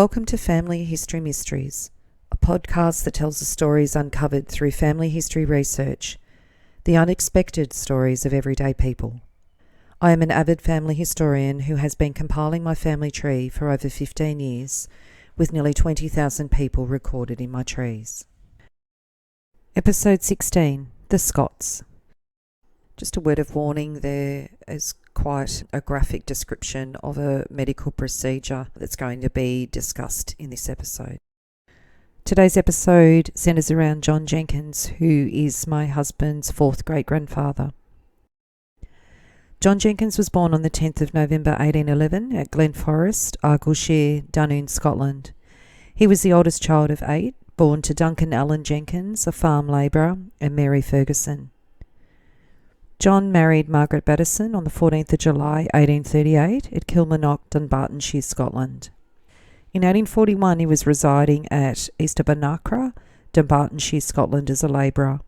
Welcome to Family History Mysteries, a podcast that tells the stories uncovered through family history research, the unexpected stories of everyday people. I am an avid family historian who has been compiling my family tree for over 15 years, with nearly 20,000 people recorded in my trees. Episode 16, The Scotts. Just a word of warning, there is quite a graphic description of a medical procedure that's going to be discussed in this episode. Today's episode centres around John Jenkins, who is my husband's fourth great-grandfather. John Jenkins was born on the 10th of November 1811 at Glen Forest, Argyllshire, Dunoon, Scotland. He was the oldest child of 8, born to Duncan Allen Jenkins, a farm labourer, and Mary Ferguson. John married Margaret Battison on the 14th of July 1838 at Kilmarnock, Dunbartonshire, Scotland. In 1841 he was residing at Easterbunacra, Dunbartonshire, Scotland as a labourer.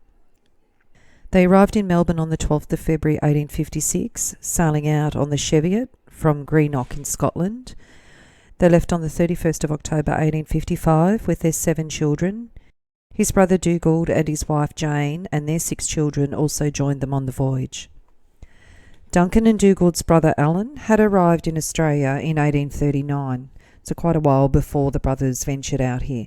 They arrived in Melbourne on the 12th of February 1856, sailing out on the Cheviot from Greenock in Scotland. They left on the 31st of October 1855 with their 7 children. His brother Dugald and his wife Jane and their 6 children also joined them on the voyage. Duncan and Dugald's brother Alan had arrived in Australia in 1839, so quite a while before the brothers ventured out here.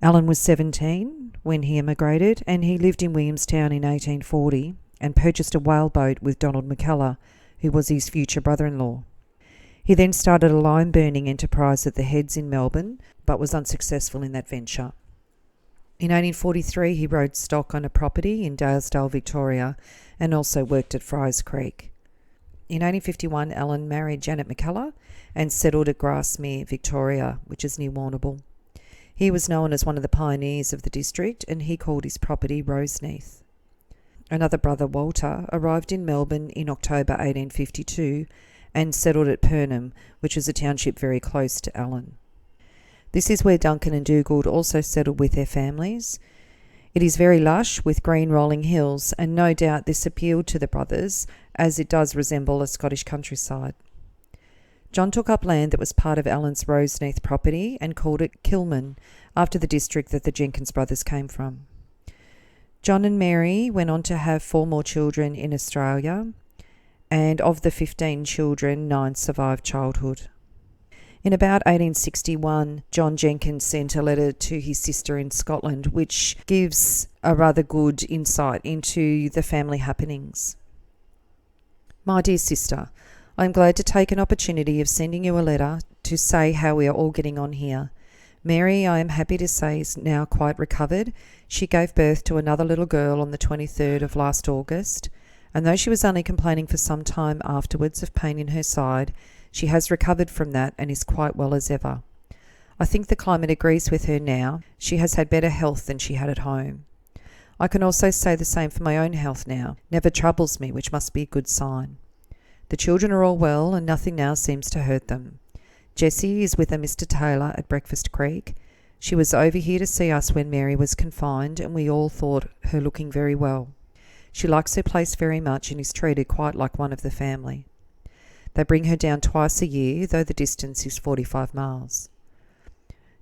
Alan was 17 when he emigrated, and he lived in Williamstown in 1840 and purchased a whaleboat with Donald McKellar, who was his future brother-in-law. He then started a lime-burning enterprise at the Heads in Melbourne, but was unsuccessful in that venture. In 1843 he rode stock on a property in Dalesdale, Victoria, and also worked at Fry's Creek. In 1851 Alan married Janet McKellar and settled at Grasmere, Victoria, which is near Warrnambool. He was known as one of the pioneers of the district, and he called his property Roseneath. Another brother, Walter, arrived in Melbourne in October 1852 and settled at Purnham, which is a township very close to Alan. This is where Duncan and Dugald also settled with their families. It is very lush with green rolling hills, and no doubt this appealed to the brothers, as it does resemble a Scottish countryside. John took up land that was part of Alan's Roseneath property and called it Kilman, after the district that the Jenkins brothers came from. John and Mary went on to have 4 more children in Australia, and of the 15 children, 9 survived childhood. In about 1861, John Jenkins sent a letter to his sister in Scotland, which gives a rather good insight into the family happenings. My dear sister, I am glad to take an opportunity of sending you a letter to say how we are all getting on here. Mary, I am happy to say, is now quite recovered. She gave birth to another little girl on the 23rd of last August, and though she was only complaining for some time afterwards of pain in her side, she has recovered from that and is quite well as ever. I think the climate agrees with her now. She has had better health than she had at home. I can also say the same for my own health now. Never troubles me, which must be a good sign. The children are all well, and nothing now seems to hurt them. Jessie is with a Mr. Taylor at Breakfast Creek. She was over here to see us when Mary was confined, and we all thought her looking very well. She likes her place very much and is treated quite like one of the family. They bring her down twice a year, though the distance is 45 miles.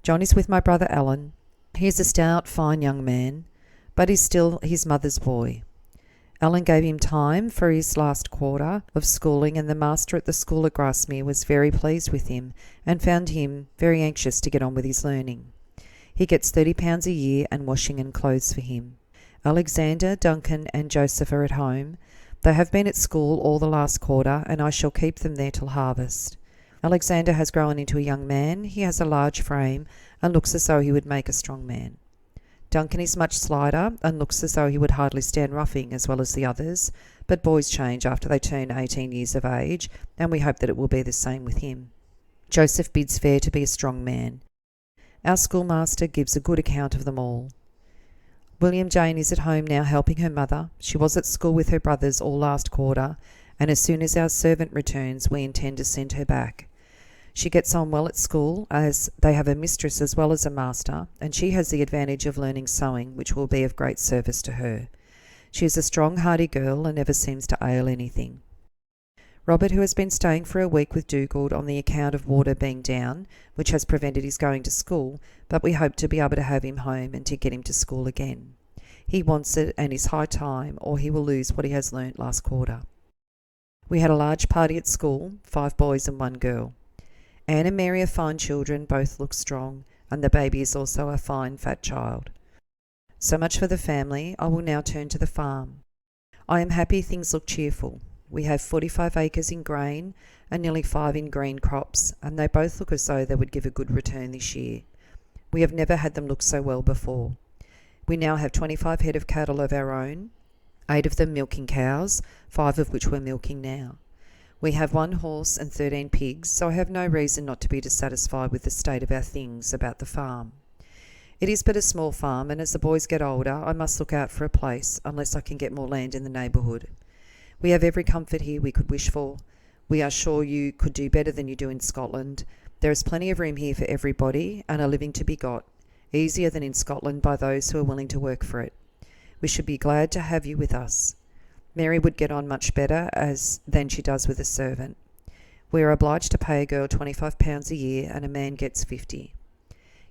John is with my brother Alan. He is a stout, fine young man, but is still his mother's boy. Alan gave him time for his last quarter of schooling, and the master at the school at Grasmere was very pleased with him and found him very anxious to get on with his learning. He gets £30 a year and washing and clothes for him. Alexander, Duncan and Joseph are at home. They have been at school all the last quarter, and I shall keep them there till harvest. Alexander has grown into a young man. He has a large frame and looks as though he would make a strong man. Duncan is much slighter and looks as though he would hardly stand roughing as well as the others, but boys change after they turn 18 years of age, and we hope that it will be the same with him. Joseph bids fair to be a strong man. Our schoolmaster gives a good account of them all. William Jane is at home now helping her mother. She was at school with her brothers all last quarter, and as soon as our servant returns we intend to send her back. She gets on well at school, as they have a mistress as well as a master, and she has the advantage of learning sewing, which will be of great service to her. She is a strong, hardy girl and never seems to ail anything. Robert, who has been staying for a week with Dugald on the account of water being down, which has prevented his going to school, but we hope to be able to have him home and to get him to school again. He wants it and is high time, or he will lose what he has learnt last quarter. We had a large party at school, 5 boys and 1 girl. Anne and Mary are fine children, both look strong, and the baby is also a fine fat child. So much for the family. I will now turn to the farm. I am happy things look cheerful. We have 45 acres in grain and nearly 5 in green crops, and they both look as though they would give a good return this year. We have never had them look so well before. We now have 25 head of cattle of our own, 8 of them milking cows, 5 of which we're milking now. We have 1 horse and 13 pigs, so I have no reason not to be dissatisfied with the state of our things about the farm. It is but a small farm, and as the boys get older, I must look out for a place, unless I can get more land in the neighbourhood. We have every comfort here we could wish for. We are sure you could do better than you do in Scotland. There is plenty of room here for everybody, and a living to be got, easier than in Scotland by those who are willing to work for it. We should be glad to have you with us. Mary would get on much better than she does with a servant. We are obliged to pay a girl £25 a year, and a man gets 50.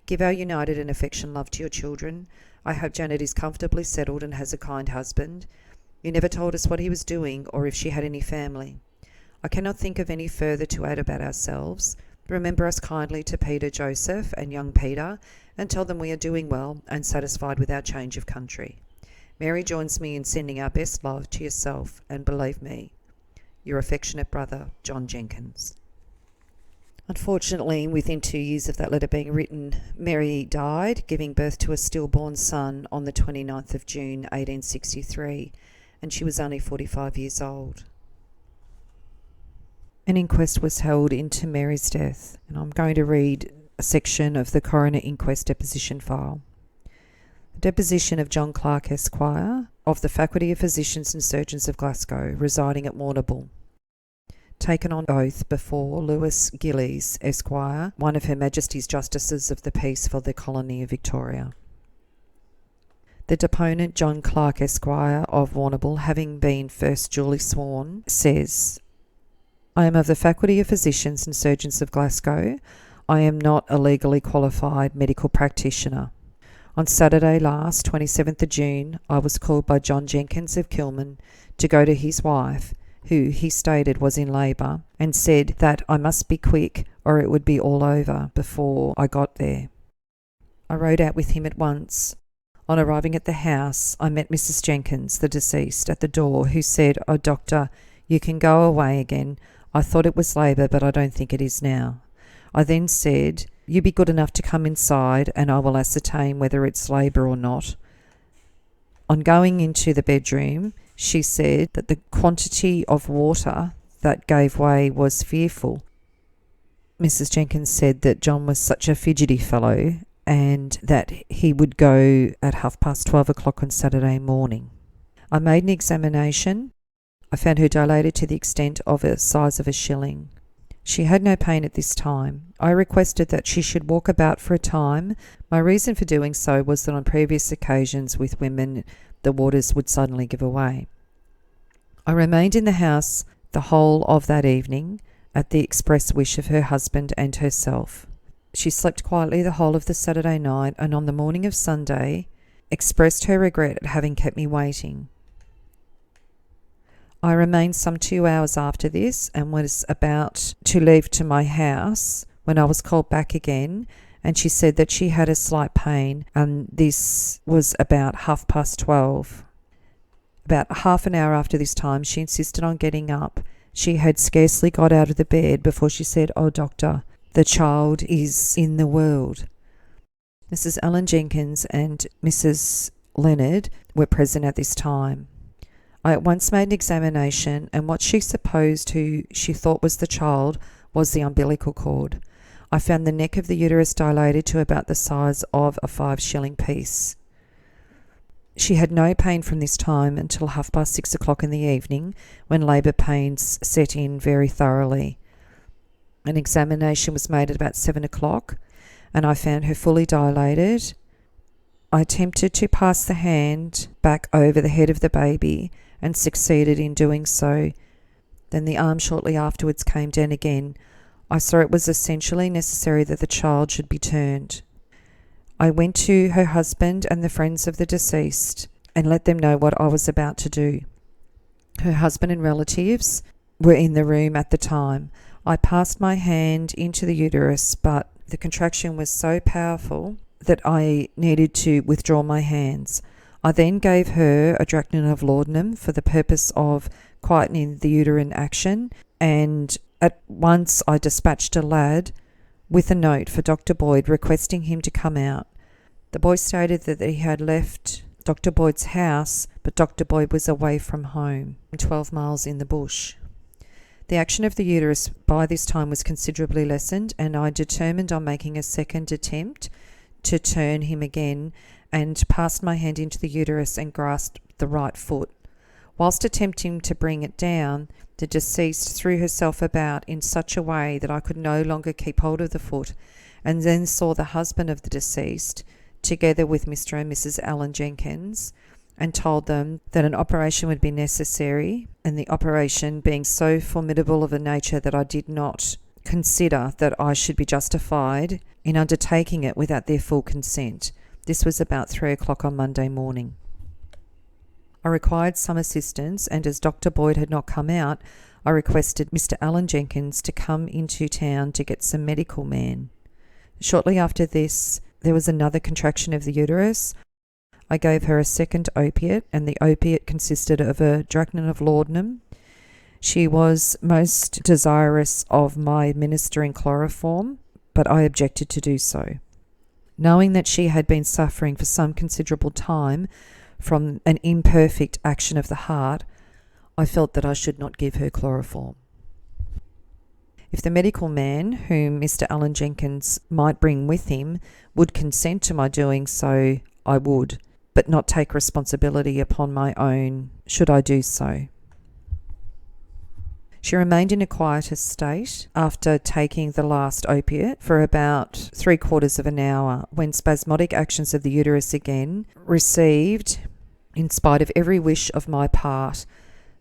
Give our united and affectionate love to your children. I hope Janet is comfortably settled and has a kind husband. You never told us what he was doing or if she had any family. I cannot think of any further to add about ourselves. Remember us kindly to Peter, Joseph and young Peter, and tell them we are doing well and satisfied with our change of country. Mary joins me in sending our best love to yourself, and believe me, your affectionate brother, John Jenkins. Unfortunately, within 2 years of that letter being written, Mary died, giving birth to a stillborn son on the 29th of June 1863, and she was only 45 years old. An inquest was held into Mary's death, and I'm going to read a section of the Coroner Inquest Deposition File. The deposition of John Clark, Esquire, of the Faculty of Physicians and Surgeons of Glasgow, residing at Warrnambool. Taken on oath before Lewis Gillies, Esquire, one of Her Majesty's Justices of the Peace for the Colony of Victoria. The deponent, John Clark, Esquire, of Warrnambool, having been first duly sworn, says, I am of the Faculty of Physicians and Surgeons of Glasgow. I am not a legally qualified medical practitioner. On Saturday last, 27th of June, I was called by John Jenkins of Kilman to go to his wife, who he stated was in labour, and said that I must be quick or it would be all over before I got there. I rode out with him at once. On arriving at the house, I met Mrs. Jenkins, the deceased, at the door, who said, Oh, doctor, you can go away again. I thought it was labour, but I don't think it is now. I then said, You be good enough to come inside and I will ascertain whether it's labour or not. On going into the bedroom, she said that the quantity of water that gave way was fearful. Mrs. Jenkins said that John was such a fidgety fellow and that he would go at 12:30 o'clock on Saturday morning. I made an examination. I found her dilated to the extent of the size of a shilling. She had no pain at this time. I requested that she should walk about for a time. My reason for doing so was that on previous occasions with women, the waters would suddenly give away. I remained in the house the whole of that evening at the express wish of her husband and herself. She slept quietly the whole of the Saturday night, and on the morning of Sunday expressed her regret at having kept me waiting. I remained some 2 hours after this and was about to leave to my house when I was called back again, and she said that she had a slight pain, and this was about 12:30. About half an hour after this time, she insisted on getting up. She had scarcely got out of the bed before she said, Oh, doctor, the child is in the world. Mrs. Ellen Jenkins and Mrs. Leonard were present at this time. I at once made an examination, and what she supposed who she thought was the child was the umbilical cord. I found the neck of the uterus dilated to about the size of a 5-shilling piece. She had no pain from this time until 6:30 o'clock in the evening, when labour pains set in very thoroughly. An examination was made at about 7 o'clock, and I found her fully dilated. I attempted to pass the hand back over the head of the baby and succeeded in doing so. Then the arm shortly afterwards came down again. I saw it was essentially necessary that the child should be turned. I went to her husband and the friends of the deceased and let them know what I was about to do. Her husband and relatives were in the room at the time. I passed my hand into the uterus, but the contraction was so powerful that I needed to withdraw my hands. I then gave her a drachnum of laudanum for the purpose of quietening the uterine action, and at once I dispatched a lad with a note for Dr. Boyd requesting him to come out. The boy stated that he had left Dr. Boyd's house, but Dr. Boyd was away from home, 12 miles in the bush. The action of the uterus by this time was considerably lessened, and I determined on making a second attempt to turn him again, and passed my hand into the uterus and grasped the right foot. Whilst attempting to bring it down, the deceased threw herself about in such a way that I could no longer keep hold of the foot, and then saw the husband of the deceased, together with Mr. and Mrs. Alan Jenkins, and told them that an operation would be necessary, and the operation being so formidable of a nature that I did not consider that I should be justified in undertaking it without their full consent. This was about 3 o'clock on Monday morning. I required some assistance, and as Dr. Boyd had not come out, I requested Mr. Alan Jenkins to come into town to get some medical man. Shortly after this, there was another contraction of the uterus. I gave her a second opiate, and the opiate consisted of a drachnum of laudanum. She was most desirous of my administering chloroform, but I objected to do so. Knowing that she had been suffering for some considerable time from an imperfect action of the heart, I felt that I should not give her chloroform. If the medical man, whom Mr. Alan Jenkins might bring with him, would consent to my doing so, I would, but not take responsibility upon my own should I do so. She remained in a quieter state after taking the last opiate for about 3/4 of an hour, when spasmodic actions of the uterus again received, in spite of every wish of my part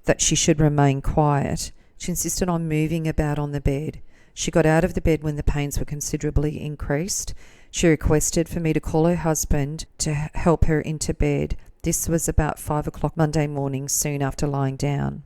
that she should remain quiet. She insisted on moving about on the bed. She got out of the bed when the pains were considerably increased. She requested for me to call her husband to help her into bed. This was about 5 o'clock Monday morning, soon after lying down.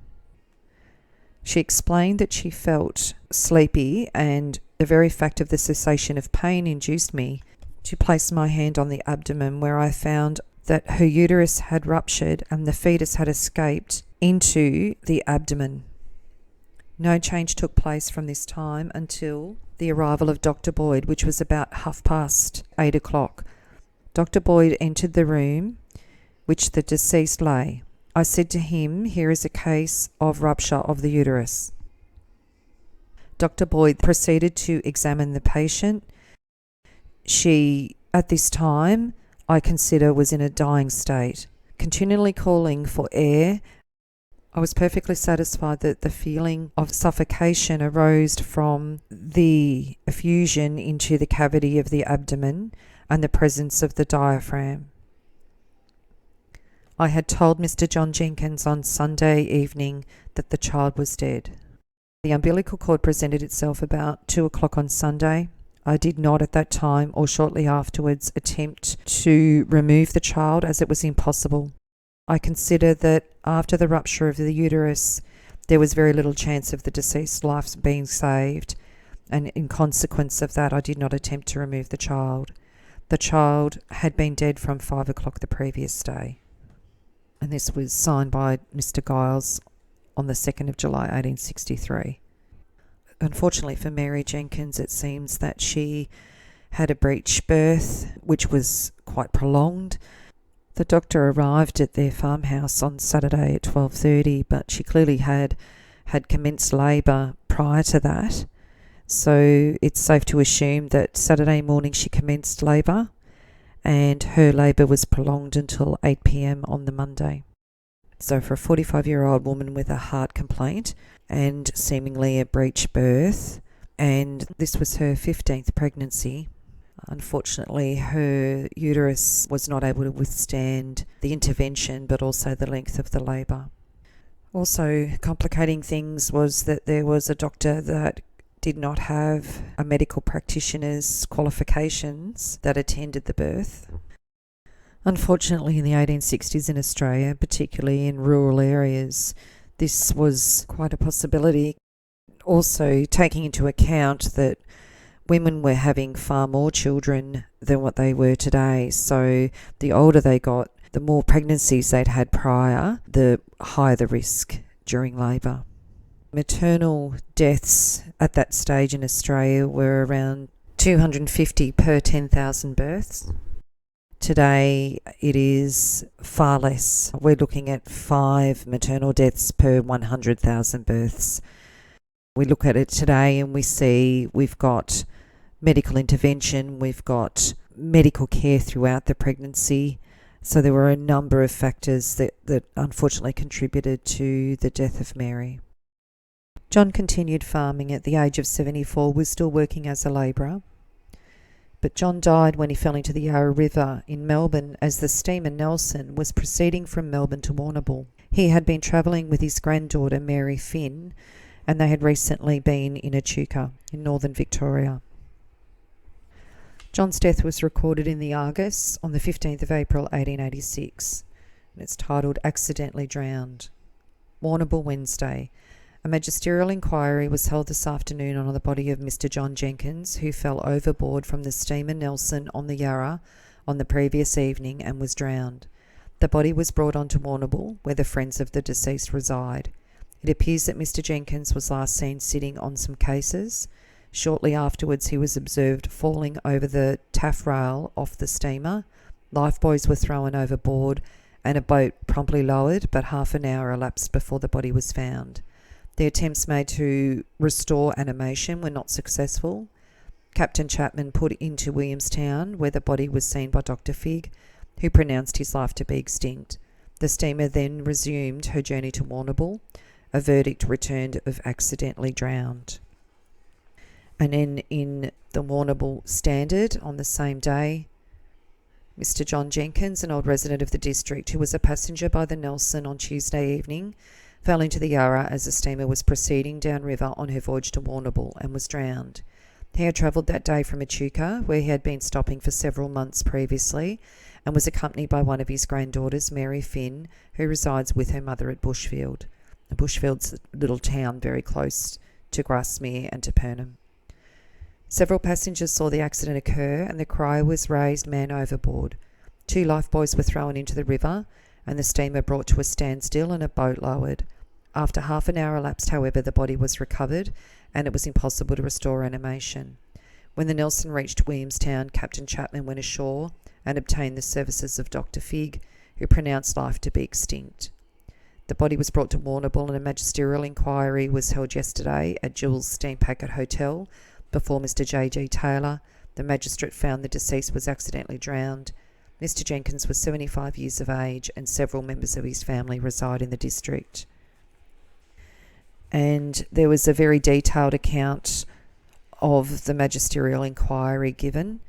She explained that she felt sleepy, and the very fact of the cessation of pain induced me to place my hand on the abdomen, where I found that her uterus had ruptured and the fetus had escaped into the abdomen. No change took place from this time until the arrival of Dr. Boyd, which was about 8:30 o'clock. Dr. Boyd entered the room which the deceased lay. I said to him, "Here is a case of rupture of the uterus." Dr. Boyd proceeded to examine the patient. She, at this time, I consider was in a dying state, continually calling for air. I was perfectly satisfied that the feeling of suffocation arose from the effusion into the cavity of the abdomen and the presence of the diaphragm. I had told Mr. John Jenkins on Sunday evening that the child was dead. The umbilical cord presented itself about 2 o'clock on Sunday. I did not at that time or shortly afterwards attempt to remove the child, as it was impossible. I consider that after the rupture of the uterus, there was very little chance of the deceased's life being saved, and in consequence of that, I did not attempt to remove the child. The child had been dead from 5 o'clock the previous day, and this was signed by Mr. Giles on the 2nd of July 1863. Unfortunately for Mary Jenkins, it seems that she had a breech birth, which was quite prolonged. The doctor arrived at their farmhouse on Saturday at 12:30, but she clearly had commenced labour prior to that. So it's safe to assume that Saturday morning she commenced labour, and her labour was prolonged until 8 p.m. on the Monday. So for a 45-year-old woman with a heart complaint and seemingly a breech birth, and this was her 15th pregnancy, unfortunately her uterus was not able to withstand the intervention, but also the length of the labour. Also complicating things was that there was a doctor that did not have a medical practitioner's qualifications that attended the birth. Unfortunately, in the 1860s in Australia, particularly in rural areas, this was quite a possibility. Also, taking into account that women were having far more children than what they were today. So the older they got, the more pregnancies they'd had prior, the higher the risk during labour. Maternal deaths at that stage in Australia were around 250 per 10,000 births. Today it is far less. We're looking at 5 maternal deaths per 100,000 births. We look at it today and we see we've got medical intervention, we've got medical care throughout the pregnancy. So there were a number of factors that unfortunately contributed to the death of Mary. John continued farming at the age of 74, was still working as a labourer. But John died when he fell into the Yarra River in Melbourne as the steamer Nelson was proceeding from Melbourne to Warrnambool. He had been travelling with his granddaughter Mary Finn, and they had recently been in Echuca in northern Victoria. John's death was recorded in the Argus on the 15th of April 1886, and it's titled Accidentally Drowned. Warrnambool, Wednesday. A magisterial inquiry was held this afternoon on the body of Mr. John Jenkins, who fell overboard from the steamer Nelson on the Yarra on the previous evening and was drowned. The body was brought on to Warrnambool, where the friends of the deceased reside. It appears that Mr. Jenkins was last seen sitting on some cases. Shortly afterwards, he was observed falling over the taffrail off the steamer. Lifebuoys were thrown overboard and a boat promptly lowered, but half an hour elapsed before the body was found. The attempts made to restore animation were not successful. Captain Chapman put into Williamstown, where the body was seen by Dr. Figg, who pronounced his life to be extinct. The steamer then resumed her journey to Warrnambool. A verdict returned of accidentally drowned. And then in the Warrnambool Standard on the same day, Mr. John Jenkins, an old resident of the district who was a passenger by the Nelson on Tuesday evening, fell into the Yarra as the steamer was proceeding downriver on her voyage to Warrnambool and was drowned. He had travelled that day from Echuca, where he had been stopping for several months previously, and was accompanied by one of his granddaughters, Mary Finn, who resides with her mother at Bushfield. Bushfield's a little town very close to Grasmere and to Pernem. Several passengers saw the accident occur, and the cry was raised, "Man overboard." 2 lifebuoys were thrown into the river, and the steamer brought to a standstill and a boat lowered. After half an hour elapsed, however, the body was recovered, and it was impossible to restore animation. When the Nelson reached Williamstown, Captain Chapman went ashore and obtained the services of Dr. Figg, who pronounced life to be extinct. The body was brought to Warrnambool, and a magisterial inquiry was held yesterday at Jules Steam Packet Hotel before Mr. J.G. Taylor. The magistrate found the deceased was accidentally drowned. Mr. Jenkins was 75 years of age, and several members of his family reside in the district. And there was a very detailed account of the magisterial inquiry given.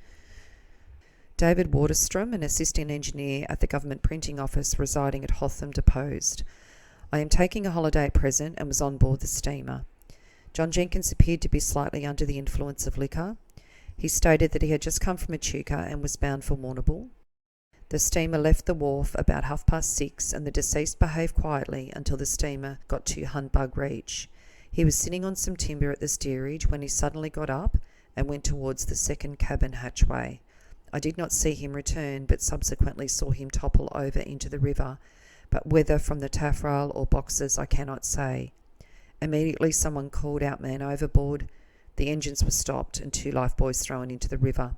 David Waterstrom, an assistant engineer at the Government Printing Office residing at Hotham, deposed, "I am taking a holiday at present and was on board the steamer. John Jenkins appeared to be slightly under the influence of liquor. He stated that he had just come from Echuca and was bound for Warrnambool. The steamer left the wharf about 6:30, and the deceased behaved quietly until the steamer got to Humbug Reach. He was sitting on some timber at the steerage when he suddenly got up and went towards the second cabin hatchway. I did not see him return, but subsequently saw him topple over into the river, but whether from the taffrail or boxes I cannot say. Immediately someone called out, 'Man overboard.' The engines were stopped and 2 lifebuoys thrown into the river.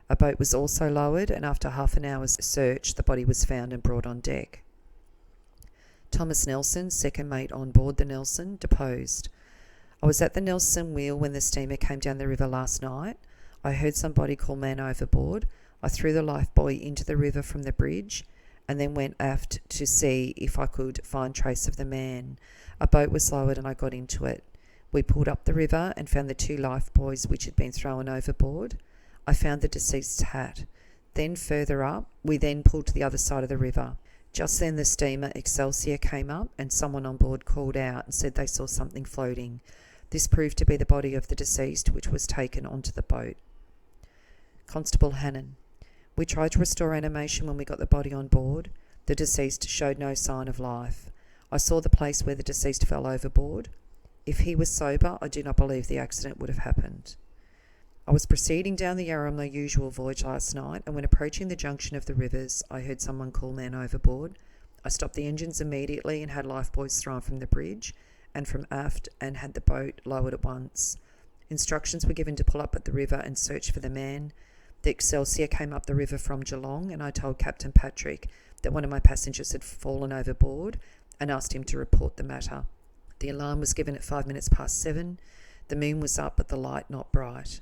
A boat was also lowered, and after half an hour's search, the body was found and brought on deck." Thomas Nelson, second mate on board the Nelson, deposed, "I was at the Nelson wheel when the steamer came down the river last night. I heard somebody call 'Man overboard.' I threw the lifebuoy into the river from the bridge and then went aft to see if I could find trace of the man. A boat was lowered and I got into it. We pulled up the river and found the 2 lifebuoys which had been thrown overboard. I found the deceased's hat. Then further up, we then pulled to the other side of the river. Just then the steamer Excelsior came up and someone on board called out and said they saw something floating. This proved to be the body of the deceased, which was taken onto the boat. Constable Hannon. We tried to restore animation when we got the body on board. The deceased showed no sign of life. I saw the place where the deceased fell overboard. If he was sober, I do not believe the accident would have happened. I was proceeding down the Yarra on my usual voyage last night, and when approaching the junction of the rivers, I heard someone call man overboard. I stopped the engines immediately and had lifebuoys thrown from the bridge and from aft and had the boat lowered at once. Instructions were given to pull up at the river and search for the man. The Excelsior came up the river from Geelong, and I told Captain Patrick that one of my passengers had fallen overboard and asked him to report the matter. The alarm was given at 7:05. The moon was up but the light not bright.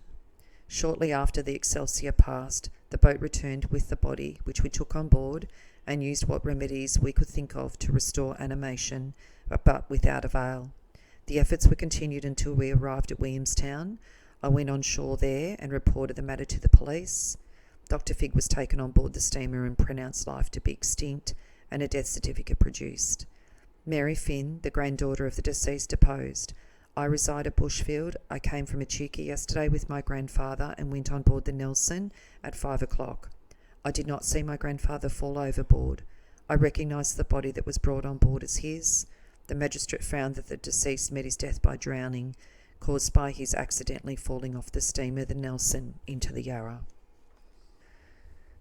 Shortly after the Excelsior passed, the boat returned with the body, which we took on board and used what remedies we could think of to restore animation, but without avail. The efforts were continued until we arrived at Williamstown. I went on shore there and reported the matter to the police. Dr. Figg was taken on board the steamer and pronounced life to be extinct and a death certificate produced. Mary Finn, the granddaughter of the deceased, deposed. I reside at Bushfield. I came from Echuca yesterday with my grandfather and went on board the Nelson at 5 o'clock. I did not see my grandfather fall overboard. I recognised the body that was brought on board as his. The magistrate found that the deceased met his death by drowning, caused by his accidentally falling off the steamer, the Nelson, into the Yarra.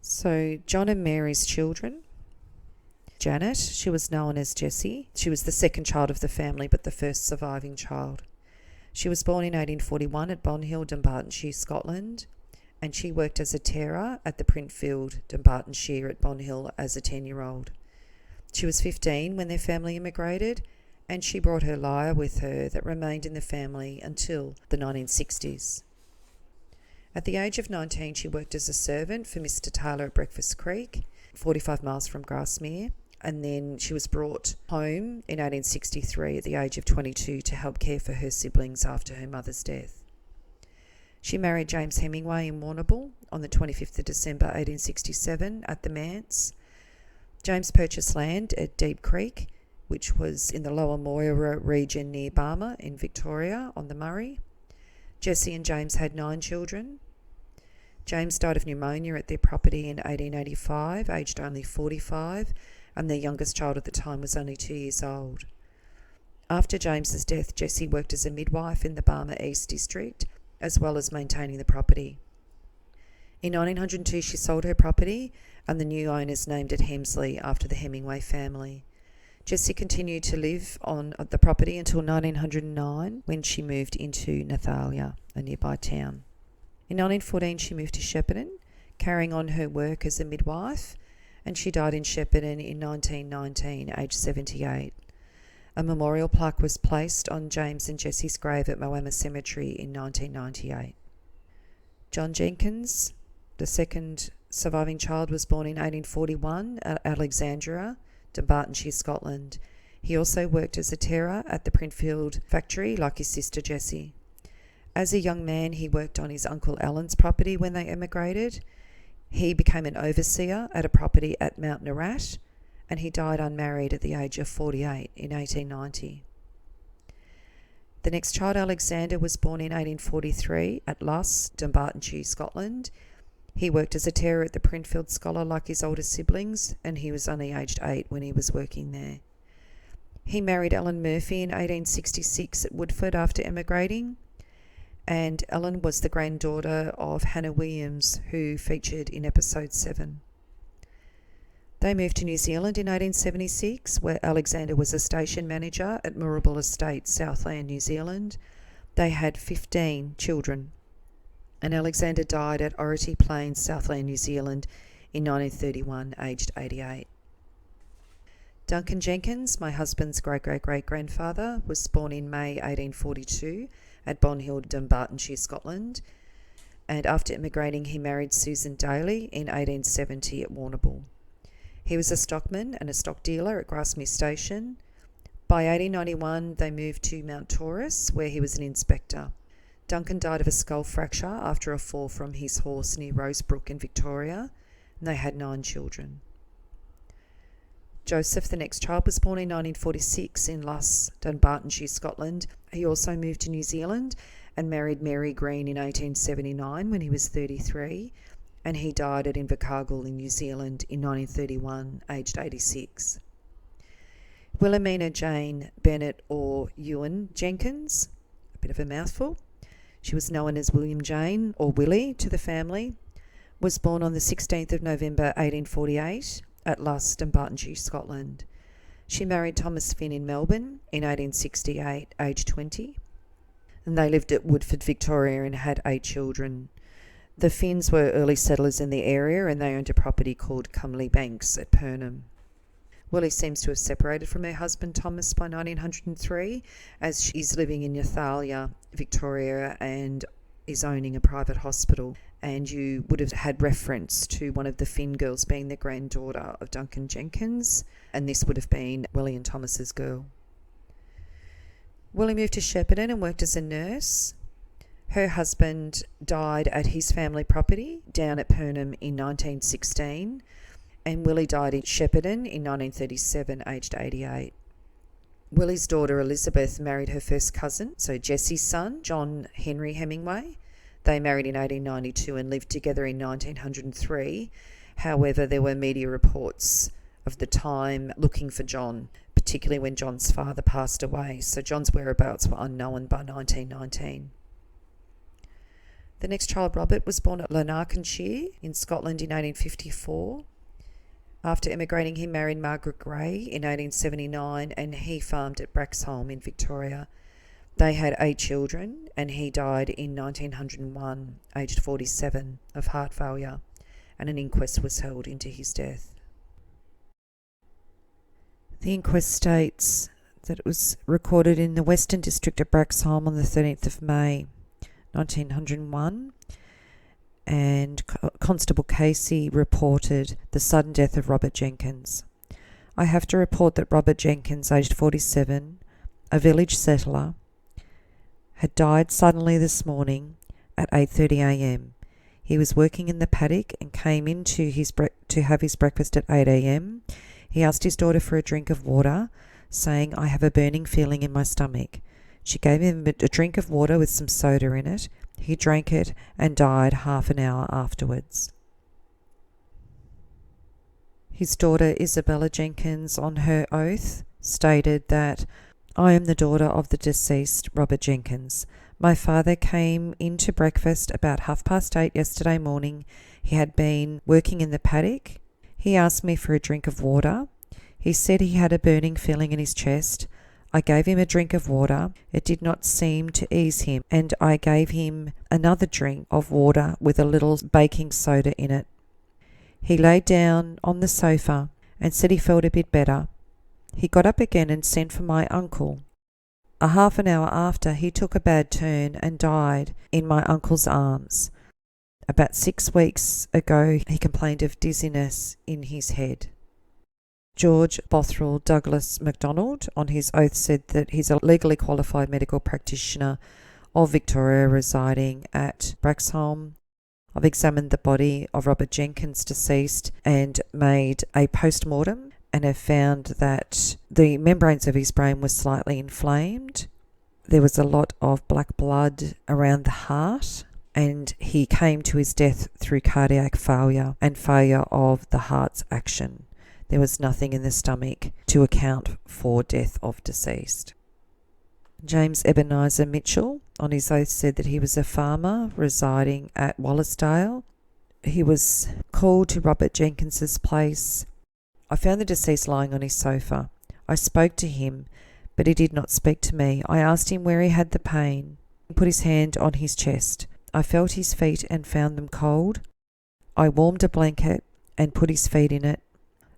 So, John and Mary's children. Janet, she was known as Jessie. She was the second child of the family, but the first surviving child. She was born in 1841 at Bonhill, Dumbartonshire, Scotland, and she worked as a terror at the Printfield, Dumbartonshire at Bonhill as a 10-year-old. She was 15 when their family immigrated, and she brought her lyre with her that remained in the family until the 1960s. At the age of 19, she worked as a servant for Mr. Taylor at Breakfast Creek, 45 miles from Grasmere, and then she was brought home in 1863 at the age of 22 to help care for her siblings after her mother's death. She married James Hemingway in Warrnambool on the 25th of December 1867 at the manse. James purchased land at Deep Creek, which was in the Lower Moira region near Barmah in Victoria on the Murray. Jessie and James had 9 children. James died of pneumonia at their property in 1885, aged only 45, and their youngest child at the time was only 2 years old. After James's death, Jessie worked as a midwife in the Barmah East District, as well as maintaining the property. In 1902, she sold her property, and the new owners named it Hemsley after the Hemingway family. Jessie continued to live on the property until 1909, when she moved into Nathalia, a nearby town. In 1914, she moved to Shepparton, carrying on her work as a midwife, and she died in Shepparton in 1919, aged 78. A memorial plaque was placed on James and Jessie's grave at Moama Cemetery in 1998. John Jenkins, the second surviving child, was born in 1841 at Alexandria, Dumbartonshire, Scotland. He also worked as a terror at the Printfield factory like his sister Jessie. As a young man, he worked on his uncle Alan's property when they emigrated. He became an overseer at a property at Mount Nerat, and he died unmarried at the age of 48 in 1890. The next child, Alexander, was born in 1843 at Luss, Dumbartonshire, Scotland. He worked as a terror at the Printfield Scholar like his older siblings, and he was only aged 8 when he was working there. He married Ellen Murphy in 1866 at Woodford after emigrating, and Ellen was the granddaughter of Hannah Williams, who featured in episode 7. They moved to New Zealand in 1876, where Alexander was a station manager at Moorabool Estate, Southland, New Zealand. They had 15 children, and Alexander died at Ority Plains, Southland, New Zealand in 1931, aged 88. Duncan Jenkins, my husband's great-great-great-grandfather, was born in May 1842 at Bonhill, Dumbartonshire, Scotland, and after immigrating he married Susan Daly in 1870 at Warrnambool. He was a stockman and a stock dealer at Grasmere Station. By 1891 they moved to Mount Taurus, where he was an inspector. Duncan died of a skull fracture after a fall from his horse near Rosebrook in Victoria, and they had 9 children. Joseph, the next child, was born in 1946 in Luss, Dunbartonshire, Scotland. He also moved to New Zealand and married Mary Green in 1879 when he was 33, and he died at Invercargill in New Zealand in 1931, aged 86. Wilhelmina Jane Bennett or Ewan Jenkins, a bit of a mouthful. She was known as William Jane or Willie to the family, was born on the 16th of November 1848 at Luss, Dunbartonshire, Scotland. She married Thomas Finn in Melbourne in 1868, aged 20, and they lived at Woodford, Victoria, and had 8 children. The Finns were early settlers in the area, and they owned a property called Cumley Banks at Purnham. Willie seems to have separated from her husband Thomas by 1903, as she's living in Nathalia, Victoria, and is owning a private hospital. And you would have had reference to one of the Finn girls being the granddaughter of Duncan Jenkins, and this would have been Willie and Thomas's girl. Willie moved to Shepparton and worked as a nurse. Her husband died at his family property down at Purnham in 1916, and Willie died in Shepparton in 1937, aged 88. Willie's daughter Elizabeth married her first cousin, so Jessie's son, John Henry Hemingway. They married in 1892 and lived together in 1903. However, there were media reports of the time looking for John, particularly when John's father passed away, so John's whereabouts were unknown by 1919. The next child, Robert, was born at Lanarkshire in Scotland in 1854. After emigrating, he married Margaret Gray in 1879, and he farmed at Braxholm in Victoria. They had 8 children, and he died in 1901, aged 47, of heart failure, and an inquest was held into his death. The inquest states that it was recorded in the Western District of Braxholm on the 13th of May, 1901, and Constable Casey reported the sudden death of Robert Jenkins. I have to report that Robert Jenkins, aged 47, a village settler, had died suddenly this morning at 8:30 a.m. He was working in the paddock and came in to have his breakfast at 8 a.m. He asked his daughter for a drink of water, saying, "I have a burning feeling in my stomach." She gave him a drink of water with some soda in it. He drank it and died half an hour afterwards. His daughter Isabella Jenkins, on her oath, stated that, "I am the daughter of the deceased Robert Jenkins. My father came in to breakfast about 8:30 yesterday morning. He had been working in the paddock. He asked me for a drink of water. He said he had a burning feeling in his chest. I gave him a drink of water. It did not seem to ease him, and I gave him another drink of water with a little baking soda in it. He lay down on the sofa and said he felt a bit better. He got up again and sent for my uncle. A half an hour after, he took a bad turn and died in my uncle's arms. About 6 weeks ago, he complained of dizziness in his head." George Bothwell Douglas MacDonald, on his oath, said that he's a legally qualified medical practitioner of Victoria residing at Braxholm. I've examined the body of Robert Jenkins, deceased, and made a post-mortem, and have found that the membranes of his brain were slightly inflamed. There was a lot of black blood around the heart, and he came to his death through cardiac failure and failure of the heart's action. There was nothing in the stomach to account for death of deceased. James Ebenezer Mitchell, on his oath, said that he was a farmer residing at Wallacedale. He was called to Robert Jenkins's place. I found the deceased lying on his sofa. I spoke to him, but he did not speak to me. I asked him where he had the pain. He put his hand on his chest. I felt his feet and found them cold. I warmed a blanket and put his feet in it.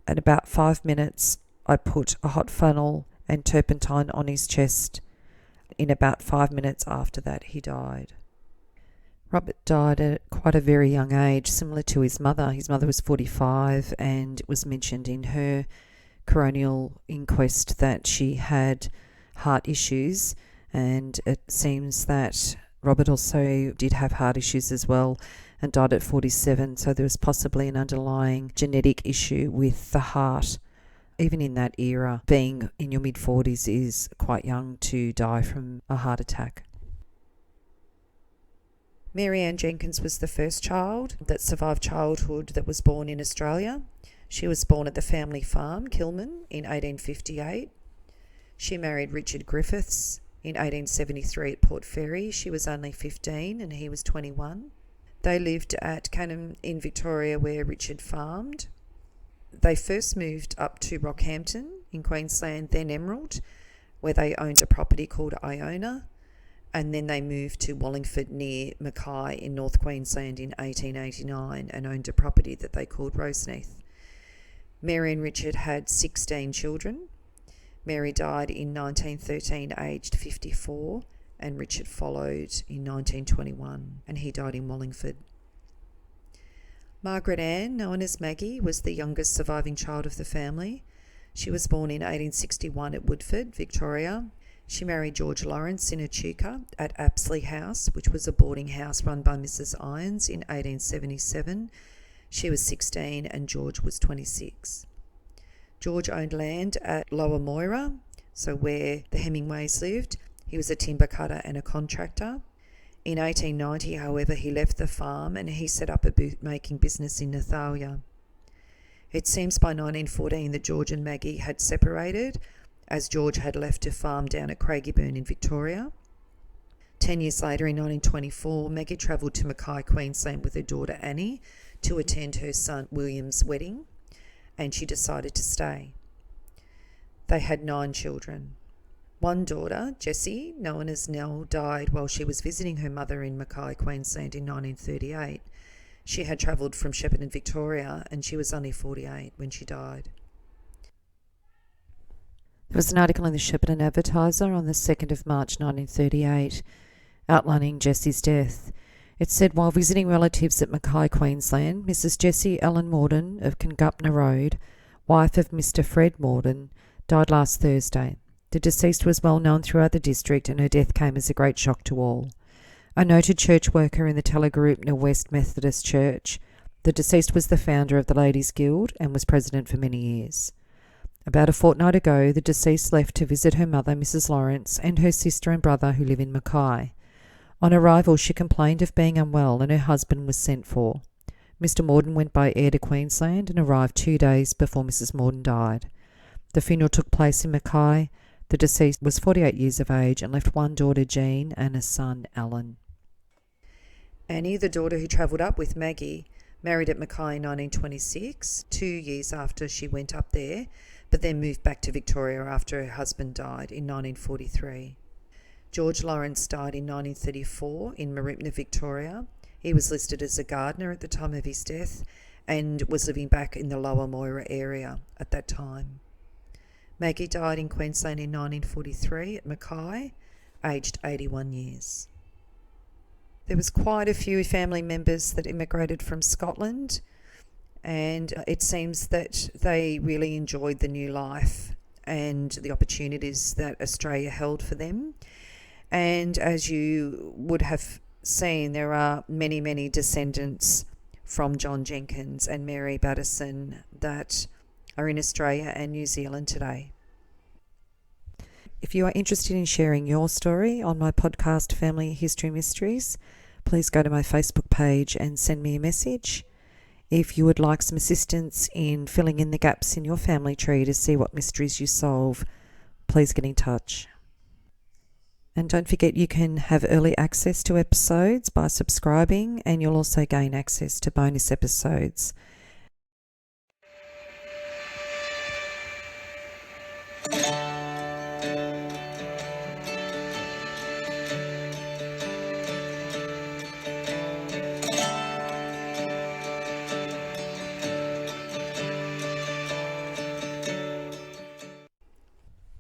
At about 5 minutes, I put a hot funnel and turpentine on his chest. In about 5 minutes after that, he died. Robert died at quite a very young age, similar to his mother. His mother was 45, and it was mentioned in her coronial inquest that she had heart issues, and it seems that Robert also did have heart issues as well and died at 47, so there was possibly an underlying genetic issue with the heart. even in that era, being in your mid-40s is quite young to die from a heart attack. Mary Ann Jenkins was the first child that survived childhood that was born in Australia. She was born at the family farm, Kilman, in 1858. She married Richard Griffiths in 1873 at Port Fairy. She was only 15 and he was 21. They lived at Canham in Victoria, where Richard farmed. They first moved up to Rockhampton in Queensland, then Emerald, where they owned a property called Iona, and then they moved to Wallingford near Mackay in North Queensland in 1889 and owned a property that they called Roseneath. Mary and Richard had 16 children. Mary died in 1913, aged 54, and Richard followed in 1921, and he died in Wallingford. Margaret Ann, known as Maggie, was the youngest surviving child of the family. She was born in 1861 at Woodford, Victoria. She married George Lawrence in Echuca at Apsley House, which was a boarding house run by Mrs. Irons in 1877. She was 16 and George was 26. George owned land at Lower Moira, so where the Hemingways lived. He was a timber cutter and a contractor. In 1890, however, he left the farm and he set up a bootmaking business in Nathalia. It seems by 1914 that George and Maggie had separated, as George had left to farm down at Craigieburn in Victoria. 10 years later, in 1924, Maggie travelled to Mackay, Queensland with her daughter Annie to attend her son William's wedding, and she decided to stay. They had 9 children. One daughter, Jessie, known as Nell, died while she was visiting her mother in Mackay, Queensland in 1938. She had travelled from Shepparton, Victoria, and she was only 48 when she died. There was an article in the Shepparton Advertiser on the 2nd of March 1938 outlining Jessie's death. It said, while visiting relatives at Mackay, Queensland, Mrs. Jessie Ellen Morden of Kingupna Road, wife of Mr. Fred Morden, died last Thursday. The deceased was well known throughout the district and her death came as a great shock to all. A noted church worker in the Tellergarupna West Methodist Church, the deceased was the founder of the Ladies' Guild and was president for many years. About a fortnight ago, the deceased left to visit her mother, Mrs. Lawrence, and her sister and brother who live in Mackay. On arrival, she complained of being unwell and her husband was sent for. Mr. Morden went by air to Queensland and arrived 2 days before Mrs. Morden died. The funeral took place in Mackay. The deceased was 48 years of age and left one daughter, Jean, and a son, Alan. Annie, the daughter who travelled up with Maggie, married at Mackay in 1926, 2 years after she went up there, but then moved back to Victoria after her husband died in 1943. George Lawrence died in 1934 in Maribna, Victoria. He was listed as a gardener at the time of his death and was living back in the Lower Moira area at that time. Maggie died in Queensland in 1943 at Mackay, aged 81 years. There was quite a few family members that immigrated from Scotland, and it seems that they really enjoyed the new life and the opportunities that Australia held for them. And as you would have seen, there are many, many descendants from John Jenkins and Mary Battison that are in Australia and New Zealand today. If you are interested in sharing your story on my podcast Family History Mysteries, please go to my Facebook page and send me a message. If you would like some assistance in filling in the gaps in your family tree to see what mysteries you solve, please get in touch. And don't forget you can have early access to episodes by subscribing, and you'll also gain access to bonus episodes